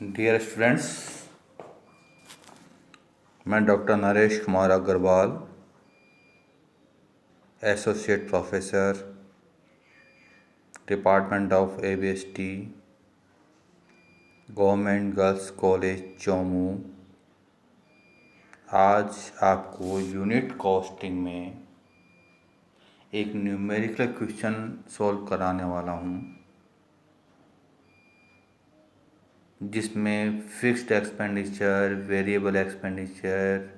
Dear students, मैं doctor Naresh Kumar Agarwal, associate professor, department of ABST, government girls college Chomu, आज आपको unit costing में एक न्यूमेरिकल क्वेश्चन सॉल्व कराने वाला हूँ, जिसमें फिक्स्ड एक्सपेंडिचर, वेरिएबल एक्सपेंडिचर,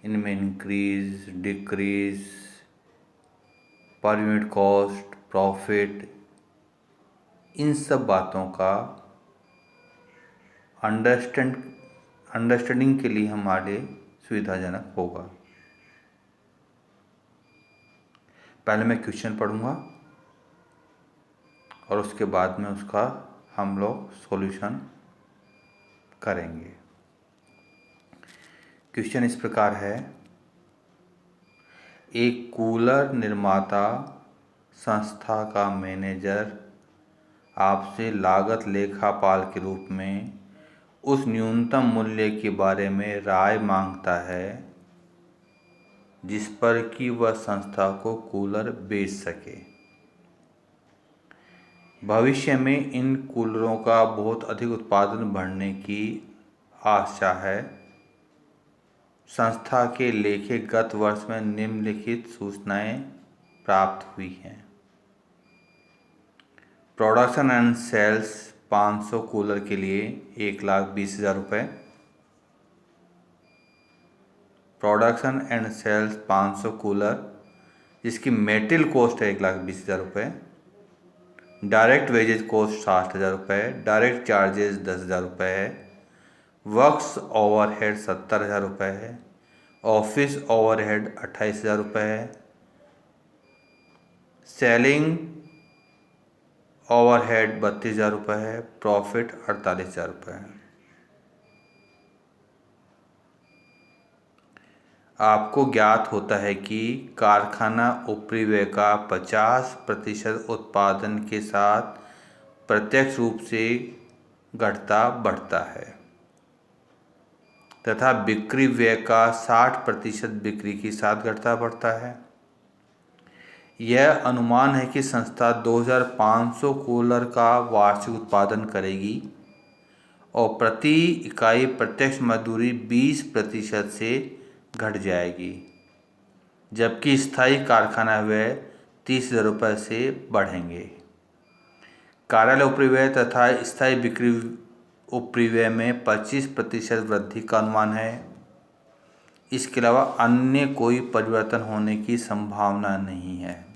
इनमें increase, decrease, per unit cost, profit, इन सब बातों का अंडरस्टैंडिंग के लिए हमारे सुविधाजनक होगा। पहले मैं क्वेश्चन पढ़ूंगा और उसके बाद में उसका हम लोग सॉल्यूशन करेंगे। क्वेश्चन इस प्रकार है, एक कूलर निर्माता संस्था का मैनेजर आपसे लागत लेखापाल के रूप में उस न्यूनतम मूल्य के बारे में राय मांगता है जिस पर कि वह संस्था को कूलर बेच सके। भविष्य में इन कूलरों का बहुत अधिक उत्पादन बढ़ने की आशा है। संस्था के लेखे गत वर्ष में निम्नलिखित सूचनाएं प्राप्त हुई हैं। प्रोडक्शन एंड सेल्स 500 कूलर के लिए 1,20,000 रुपये। प्रोडक्शन एंड सेल्स 500 कूलर जिसकी मेटेरियल कॉस्ट है 1,20,000 रुपये। डायरेक्ट वेजेज कॉस्ट 60,000 रुपये। डायरेक्ट चार्जेस 10,000 रुपये है। वर्क्स ओवरहेड 70,000 रुपये है। ऑफिस ओवरहेड 28,000 रुपये है। सेलिंग ओवरहेड 32,000 रुपये है। प्रॉफिट 48,000 रुपये है। आपको ज्ञात होता है कि कारखाना उपरिव्यय का 50% उत्पादन के साथ प्रत्यक्ष रूप से घटता बढ़ता है तथा बिक्री व्यय का 60% बिक्री के साथ घटता बढ़ता है। यह अनुमान है कि संस्था 2,500 कूलर का वार्षिक उत्पादन करेगी और प्रति इकाई प्रत्यक्ष मजदूरी 20% से घट जाएगी, जबकि स्थायी कारखाना व्यय 30,000 रुपये से बढ़ेंगे। कार्यालय उपरिव्यय तथा स्थायी बिक्री उपरिव्यय में 25% वृद्धि का अनुमान है। इसके अलावा अन्य कोई परिवर्तन होने की संभावना नहीं है।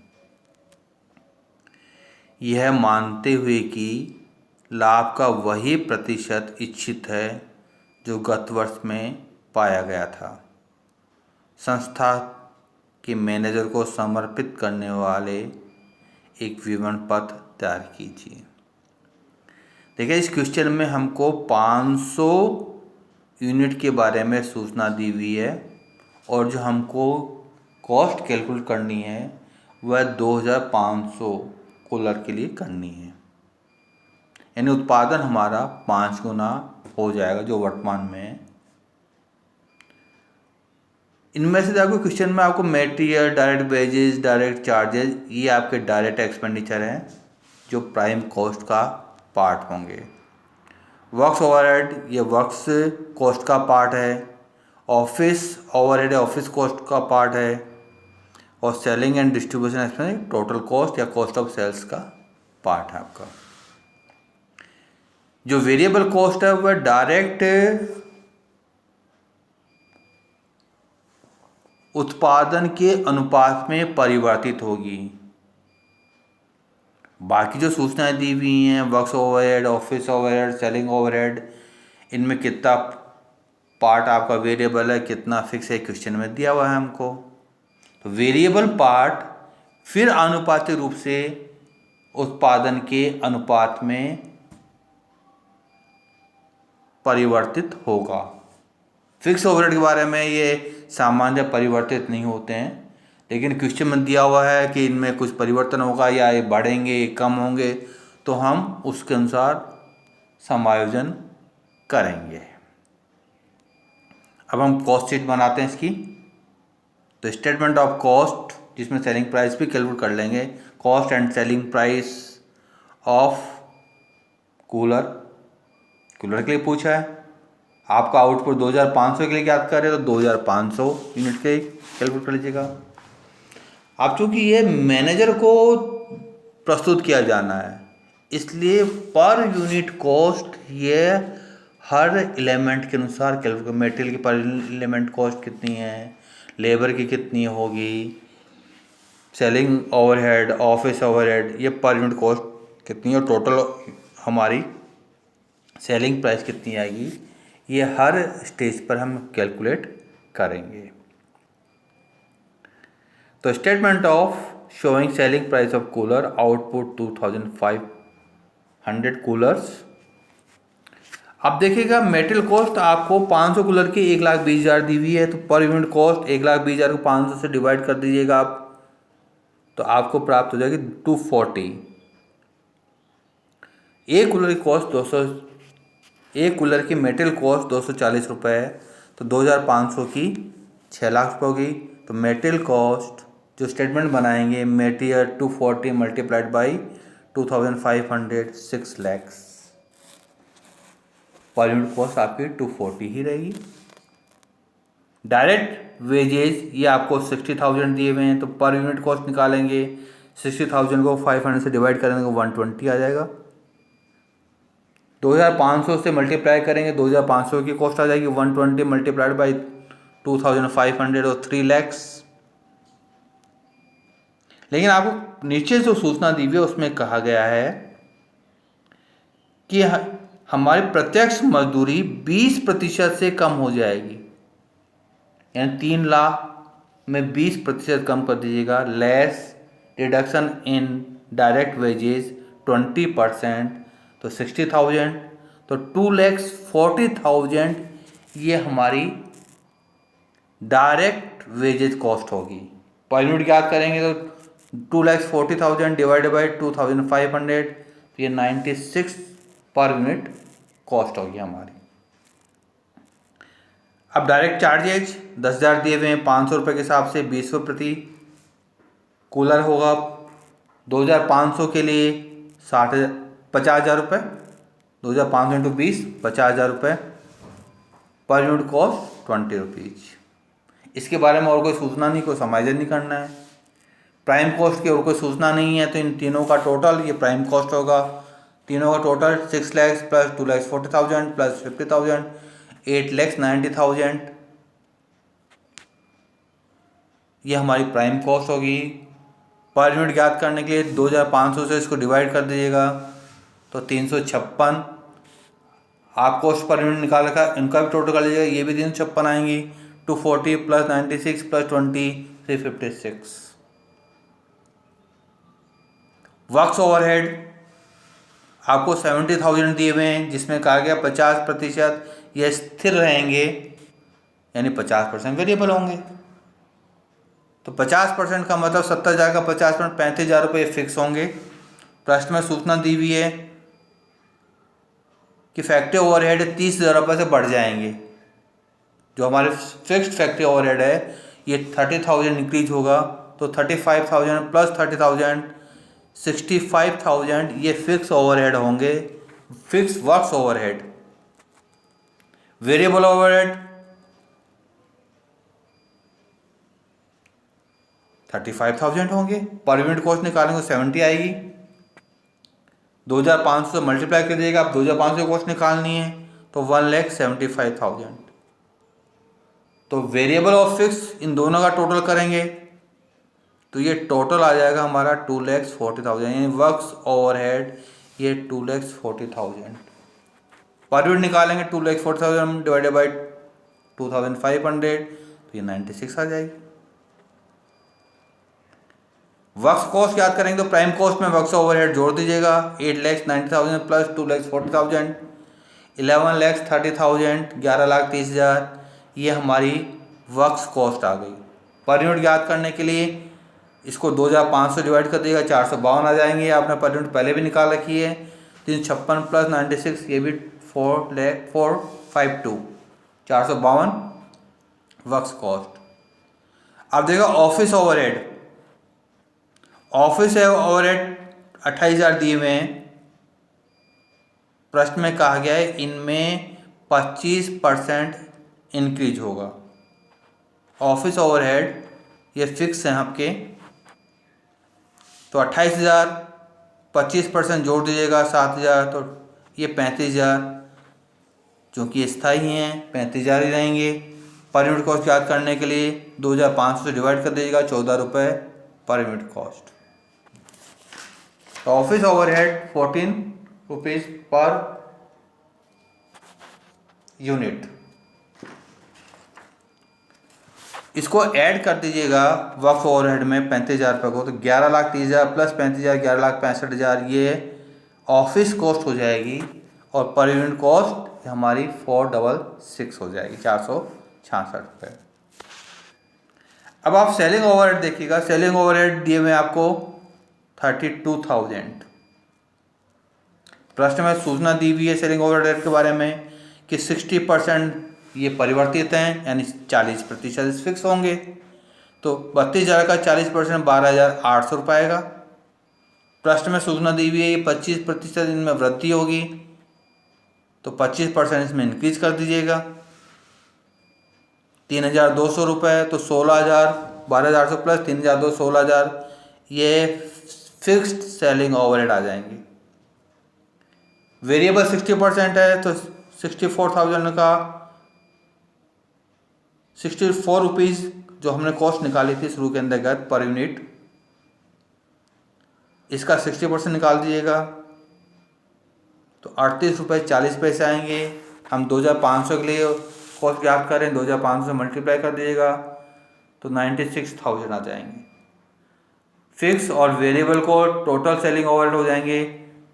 यह मानते हुए कि लाभ का वही प्रतिशत इच्छित है जो गत वर्ष में पाया गया था। संस्था के मैनेजर को समर्पित करने वाले एक विवरण पत्र तैयार कीजिए। देखिए, इस क्वेश्चन में हमको 500 यूनिट के बारे में सूचना दी हुई है और जो हमको कॉस्ट कैलकुलेट करनी है वह 2,500 कूलर के लिए करनी है। यानी उत्पादन हमारा 5 गुना हो जाएगा जो वर्तमान में है। इनमें से देखो, क्वेश्चन में आपको material, direct wages, direct charges, ये आपके डायरेक्ट एक्सपेंडिचर हैं जो प्राइम कॉस्ट का पार्ट होंगे। वर्क्स ओवरहेड, ये वर्क्स कॉस्ट का पार्ट है। ऑफिस ओवरहेड ऑफिस कॉस्ट का पार्ट है। और selling and distribution expense total cost या कॉस्ट ऑफ सेल्स का पार्ट है आपका। जो वेरिएबल कॉस्ट है वह डायरेक्ट उत्पादन के अनुपात में परिवर्तित होगी। बाकी जो सूचनाएं दी हुई हैं, works overhead, office overhead, selling overhead, इनमें कितना पार्ट आपका वेरिएबल है, कितना फिक्स है, क्वेश्चन में दिया हुआ है हमको। तो वेरिएबल पार्ट फिर आनुपातिक रूप से उत्पादन के अनुपात में परिवर्तित होगा। फिक्स ओवरहेड के बारे में ये सामान्य परिवर्तित नहीं होते हैं, लेकिन क्वेश्चन में दिया हुआ है कि इनमें कुछ परिवर्तन होगा या ये बढ़ेंगे, कम होंगे, तो हम उसके अनुसार समायोजन करेंगे। अब हम कॉस्ट शीट बनाते हैं इसकी। तो स्टेटमेंट ऑफ कॉस्ट, जिसमें सेलिंग प्राइस भी कैलकुलेट कर लेंगे। Cost and selling price of cooler के लिए पूछा है। आपका आउटपुट 2500 के लिए याद कर रहे हो तो 2500 यूनिट के कैलकुलेट कर लीजिएगा। अब चूंकि ये मैनेजर को प्रस्तुत किया जाना है, इसलिए पर यूनिट कॉस्ट ये हर एलिमेंट के अनुसार कैलकुलेट। मटेरियल की पर एलिमेंट कॉस्ट कितनी है, लेबर की कितनी होगी, सेलिंग ओवरहेड, ऑफिस ओवरहेड, ये पर यूनिट कॉस्ट कितनी है, और टोटल हमारी सेलिंग प्राइस कितनी आएगी, ये हर स्टेज पर हम कैलकुलेट करेंगे। तो statement of showing selling price of cooler, output 2500 coolers. अब देखिएगा मेटेरियल कॉस्ट आपको 500 कूलर की 1,20,000 दी हुई है, तो पर यूनिट कॉस्ट 1,20,000 को 500 से डिवाइड कर दीजिएगा आप, तो आपको प्राप्त हो जाएगी 240। एक कूलर की कॉस्ट 200, एक कूलर की मेटेरियल कॉस्ट 240 रुपये है, तो 2,500 की 6 लाख रुपये होगी। तो मेटेरियल कॉस्ट जो स्टेटमेंट बनाएंगे, मेटेरियल 240 मल्टीप्लाइड बाई 2,500, 6 लैक्स। पर यूनिट कॉस्ट आपकी 240 ही रहेगी। डायरेक्ट वेजेज ये आपको 60,000 दिए हुए हैं, तो पर यूनिट कॉस्ट निकालेंगे, 60,000 को 500 से डिवाइड करेंगे तो 120 आ जाएगा। 2,500 से मल्टीप्लाई करेंगे, 2,500 की कॉस्ट आ जाएगी, 120 मल्टीप्लाइड बाई 2,500 और 3 लैक्स। लेकिन आपको नीचे जो सूचना दी हुई है उसमें कहा गया है कि हमारी प्रत्यक्ष मजदूरी 20% से कम हो जाएगी, यानी 3 लाख में 20% कम कर दीजिएगा। Less reduction in direct wages 20%, तो 60,000, तो 2,40,000 ये हमारी डायरेक्ट वेजेज कॉस्ट होगी। पर यूनिट याद करेंगे तो 2,40,000 डिवाइडेड बाई 2,500, तो ये 96 पर यूनिट कॉस्ट होगी हमारी। अब डायरेक्ट चार्जेज 10,000 दिए हुए हैं, 500 रुपये के हिसाब से 20 रुपये प्रति कूलर होगा। 2,500 के लिए 50,000 रुपये, 2,500 इंटू 20, 50,000 रुपये। पर यूनिट कॉस्ट 20 रुपीज़। इसके बारे में और कोई सूचना नहीं, कोई समायोजन नहीं करना है। प्राइम कॉस्ट की और कोई सूचना नहीं है, तो इन तीनों का टोटल ये प्राइम कॉस्ट होगा। तीनों का टोटल 6 लैक्स प्लस 2,40,000 प्लस 50,000, 8,90,000 ये हमारी प्राइम कॉस्ट होगी। पर यूनिट याद करने के लिए 2,500 से इसको डिवाइड कर दीजिएगा, तो 356 आप कॉस्ट पर यूनिट निकाल रखा, इनका भी टोटल कर लीजिएगा, ये भी 356 आएंगी। 240 प्लस 96 प्लस 20, 356। वर्क्स ओवरहेड आपको 70,000 दिए हुए हैं, जिसमें कहा गया 50% ये स्थिर रहेंगे, यानी 50% वेरिएबल होंगे। तो 50% का मतलब 70,000 का 50%, 35,000 रुपये फिक्स होंगे। प्रश्न में सूचना दी हुई है कि फैक्ट्री ओवरहेड 30,000 रुपये से बढ़ जाएंगे। जो हमारे फिक्स्ड फैक्ट्री ओवरहेड है ये 30,000 इंक्रीज होगा, तो 35,000 प्लस 30,000, 65,000 ये फिक्स ओवरहेड होंगे, fix works overhead. Variable overhead 35,000 होंगे। पर यूनिट कॉस्ट निकालेंगे 70 आएगी। 2,500 से मल्टीप्लाई कर दीजिएगा, आप 2,500 की कॉस्ट निकालनी है, तो 1,75,000। तो वेरिएबल और फिक्स इन दोनों का टोटल करेंगे, तो ये टोटल आ जाएगा हमारा 2,40,000, यानी वर्क्स ओवरहेड ये 2,40,000। पर यूनिट निकालेंगे 2,40,000 डिवाइडेड बाई 2,500, तो ये 96 आ जाएगी। वर्क्स कॉस्ट याद करेंगे तो प्राइम कॉस्ट में वर्क्स ओवरहेड जोड़ दीजिएगा, 8,90,000 प्लस 2,40,000, 11,30,000, 11,30,000 ये हमारी वर्क्स कॉस्ट आ गई। पर यूनिट याद करने के लिए इसको 2,500 डिवाइड कर दिएगा, 452 आ जाएंगे। आपने पर यूनिट पहले भी निकाल रखी है। 356 प्लस 96 ये भी 452 452 वर्क्स कॉस्ट। अब देखो ऑफिस ओवरहेड 28,000 दिए हुए हैं। प्रश्न में कहा गया है इनमें 25% इंक्रीज होगा। ऑफिस ओवरहेड ये फिक्स हैं आपके, तो 28,000 25% जोड़ दीजिएगा 7,000, तो ये 35,000, चूँकि स्थायी हैं 35,000 ही रहेंगे। पर यूनिट कॉस्ट याद करने के लिए 2,500 से डिवाइड कर दीजिएगा, 14 रुपये पर यूनिट कॉस्ट। तो office overhead 14 rupees per unit. इसको ऐड कर दीजिएगा वर्क ओवरहेड में 35,000 रुपये को, तो 11,30,000 प्लस 35,000 11,65,000 ये ऑफिस कॉस्ट हो जाएगी, और पर यूनिट कॉस्ट हमारी 466 हो जाएगी, 466 रुपये। अब आप सेलिंग ओवरहेड देखिएगा। सेलिंग ओवरहेड दिए हुए आपको 32,000। प्रश्न में सूचना दी हुई है सेलिंग ओवरहेड के बारे में कि 60% ये परिवर्तित हैं, यानी 40% फिक्स होंगे। तो 32,000 का 40% 12,800 रुपये आएगा। प्रश्न में सूचना दी हुई है ये 25% इनमें वृद्धि होगी, तो 25% इसमें इंक्रीज कर दीजिएगा, 3,200 रुपये। तो 16,000 12,800 प्लस 3,200 16,000 ये फिक्स्ड सेलिंग ओवरहेड आ जाएंगे। वेरिएबल 60% है, तो 64,000 का 64 रुपीज़ जो हमने कॉस्ट निकाली थी शुरू के अंतर्गत पर यूनिट, इसका 60% निकाल दीजिएगा, तो 38 रुपये 40 पैसे आएंगे। हम 2,500 के लिए कॉस्ट याद करें, 2,500 से मल्टीप्लाई कर दीजिएगा, तो 96,000 आ जाएंगे। फिक्स और वेरिएबल को टोटल सेलिंग ओवरहेड हो जाएंगे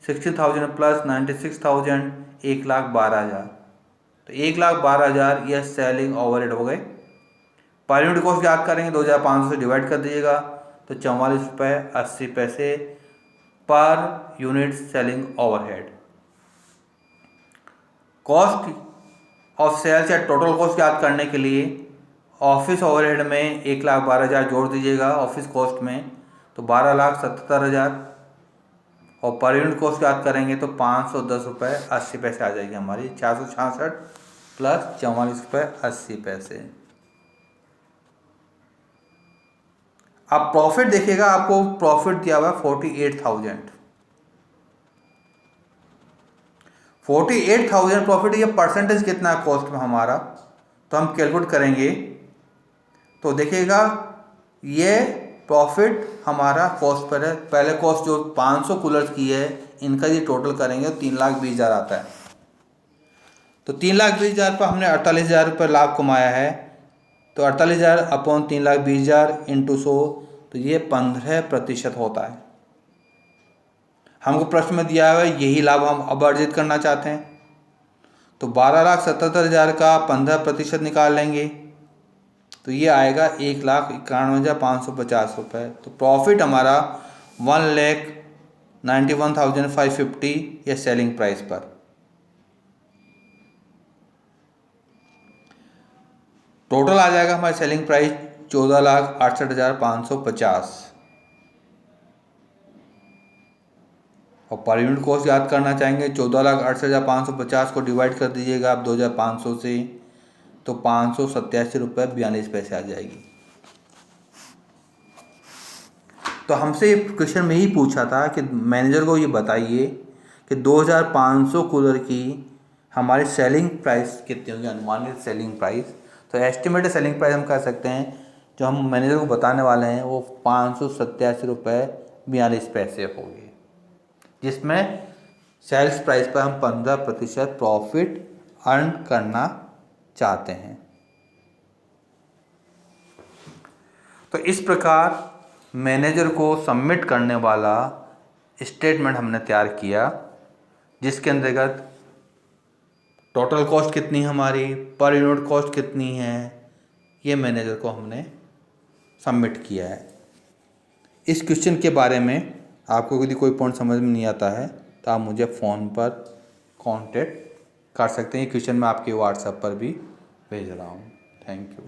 60,000 प्लस 96,000 1,12,000। तो 1,12,000 यह सेलिंग ओवरहेड हो गए। पर यूनिट कॉस्ट याद करेंगे, 2,500 से डिवाइड कर दीजिएगा, तो 44 रुपये 80 पैसे पर unit selling overhead. Cost of sales या टोटल कॉस्ट याद करने के लिए ऑफिस ओवरहेड में 1,12,000 जोड़ दीजिएगा ऑफिस कॉस्ट में, तो 12,77,000, और पर यूनिट कॉस्ट याद करेंगे तो 510 रुपये 80 पैसे आ जाएगी हमारी, 466 प्लस 44 रुपये 80 पैसे। अब प्रॉफिट देखिएगा, आपको प्रॉफिट दिया हुआ है 48,000। 48,000 प्रॉफिट, ये परसेंटेज कितना है कॉस्ट में हमारा, तो हम कैलकुलेट करेंगे। तो देखिएगा ये प्रॉफिट हमारा कॉस्ट पर है। पहले कॉस्ट जो 500 कूलर्स की है इनका ये टोटल करेंगे, 3,20,000 आता है। तो 3,20,000 पर हमने 48,000 रुपये लाभ कमाया है, तो 48,000 अपॉन 3,20,000 इंटू 100, तो ये 15% होता है। हमको प्रश्न में दिया हुआ है यही लाभ हम अब अर्जित करना चाहते हैं, तो 12,77,000 का 15% निकाल लेंगे, तो ये आएगा 1,91,550 रुपये। तो प्रॉफिट हमारा 1,91,550 ये सेलिंग प्राइस पर। टोटल आ जाएगा हमारी सेलिंग प्राइस 14,68,550। और पर यूनिट कॉस्ट याद करना चाहेंगे, 14,68,550 को डिवाइड कर दीजिएगा आप 2,500 से, तो 587 रुपये 42 पैसे आ जाएगी। तो हमसे क्वेश्चन में ही पूछा था कि मैनेजर को ये बताइए कि 2,500 कूलर की हमारी सेलिंग प्राइस कितनी होगी, अनुमानित सेलिंग प्राइस। तो एस्टिमेटेड सेलिंग प्राइस हम कह सकते हैं जो हम मैनेजर को बताने वाले हैं वो 587 रुपये 42 पैसे होगी, जिसमें सेल्स प्राइस पर हम 15% प्रॉफिट अर्न करना चाहते हैं। तो इस प्रकार मैनेजर को सबमिट करने वाला स्टेटमेंट हमने तैयार किया, जिसके अंतर्गत टोटल कॉस्ट कितनी हमारी, पर यूनिट कॉस्ट कितनी है, ये मैनेजर को हमने सबमिट किया है। इस क्वेश्चन के बारे में आपको यदि कोई पॉइंट समझ में नहीं आता है तो आप मुझे फ़ोन पर कांटेक्ट कर सकते हैं। ये क्वेश्चन मैं आपके व्हाट्सएप पर भी भेज रहा हूँ। Thank you.